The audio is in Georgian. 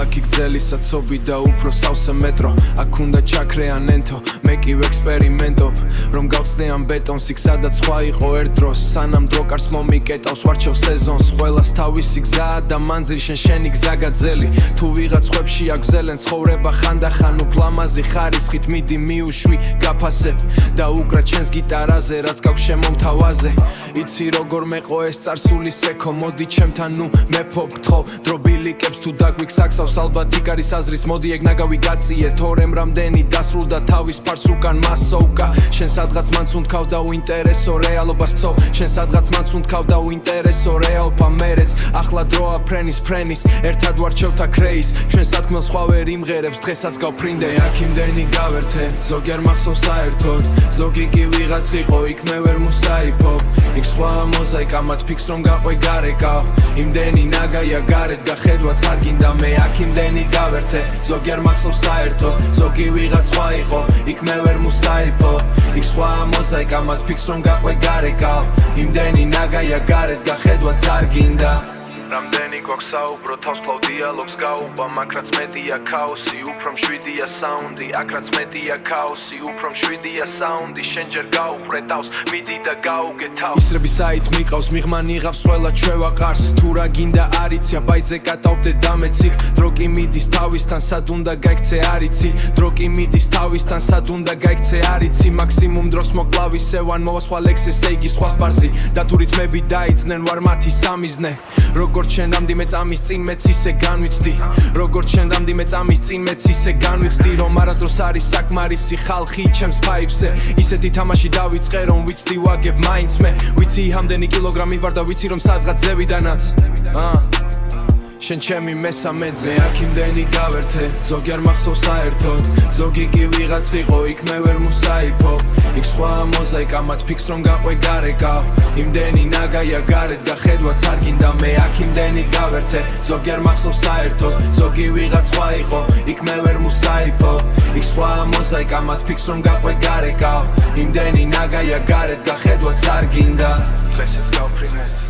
ქალაქი გძელი საცობი და უფრო სავსე მეტრო აქ უნდა ჩაქრეან ენთო მე კი ვექსპერიმენტობ რომ გავხსნიან ბეტონს იქ სადაც სხვა იყო ერთ დროს სანამ დრო კარს მომიკეტავს ვარჩევ სეზონს ყველას თავისი გზაა და მანძილი შენი გზა გაძელი თუ ვიღაც ხვებში აგზელენ ცხოვრება ხანდახან უფლამაზი ხარისხით მიდი მიუშვი გაფასებ და უკრა ჩენს გიტარაზე რაც გაქვს შემომთავაზე იცი როგორ მეყო ეს წარსული სექო მოდი ჩემთან ნუ მეფობ გთხოვ დრობილიკებს თუ დაგვიქსაქსავს ალბათ იქ არის აზრის მოდი ეგ ნაგავი გაციე თორემ რამდენი დასრულდა თავის ფარს უკან მასოვკა შენ სადღაც მანც უნდქავ და უინტერესო რეალობას ცო შენ სადღაც მანც უნდქავ და უინტერესო რეალობა მერეც ახლა დროა ფრენის ერთად ვარჩევთ აქ რეის ჩვენ სათქმელს სხვა ვერ იმღერებს დღესაც გავფრინდე აქ იმდენი გავერთე ზოგიერ მახსოვს საერთოდ ზოგი კი ვიღაც იყო იქ მე ვერ მუსაიფობ იქ სხვა მოზაიკა მათ ფიქს რომ გაყვე გარეკავ იმდენი ნაგაია გარეთ გახედვაც არ გინდა მე აქ იმდენი გავერთე ზოგიერ მახსოვს საერთოდ ზოგი ვიღაც სხვა იყო იქ მე ვერ მუსაიფობ იქ სხვა მოზაიკა მათ ფიქს რომ გაყვე გარეკავ იმდენი ნაგაია გარეთ გახედვაც არ გინდა რამდენი გვაქვს საუბრო თავს კლავ დიალოგს გაუბა მაგ რაც მეტია ქაოსი უფრო მშვიდია საუნდი აქ რაც მეტია ქაოსი უფრო მშვიდია საუნდი შენ ჯერ გაუხრე თავს მიდი და გაუგე თავს ისრები საით მიყავს მიღმა ნიღავს ყველა ჩვევა ყარს თუ რა გინდა არიცია ბაიძე კატავდე დამეციქ დრო კი მიდის თავისთან სად უნდა გაიქცე არიცი დრო კი მიდის თავისთან სად უნდა გაიქცე არიცი მაქსიმუმ დროს მოკლავისევან მოვასხვალ ექსესე იგი სხვა სპარზი და თუ რითმები დაიძნენ ვარ მათი სამიზნე როგორც შენ რამდენიმე წამის წინ მეც ისე განვიცდი როგორც შენ რამდენიმე წამის წინ მეც ისე განვიცდი რომ არასდროს არის საკმარისი ხალხი ჩემს ფაიფზე ისეთი თამაში დავიწყე რომ ვიცდი ვაგებ მაინც მე ვიცი რამდენი კილოგრამი ვარ და ვიცი რომ სადღაც ზევიდანაც შენ ჩემი მესამედზე აქ იმდენი გავერთე ზოგიერ მახსოვს საერთოდ ზოგი კი ვიღაც იყო იქ მე ვერ მუსაიფობ იქ სხვა მოზაიკა მათ ფიქს რომ გაყვე გარეკავ იმდენი ნაგაია გარეთ გახედვაც არ გინდა მე აქ იმდენი გავერთე ზოგიერ მახსოვს საერთოდ ზოგი ვიღაც სხვა იყო იქ მე ვერ მუსაიფობ იქ სხვა მოზაიკა მათ ფიქს რომ გაყვე გარეკავ იმდენი ნაგაია გარეთ გახედვაც არ გინდა დღესაც გავფრინეთ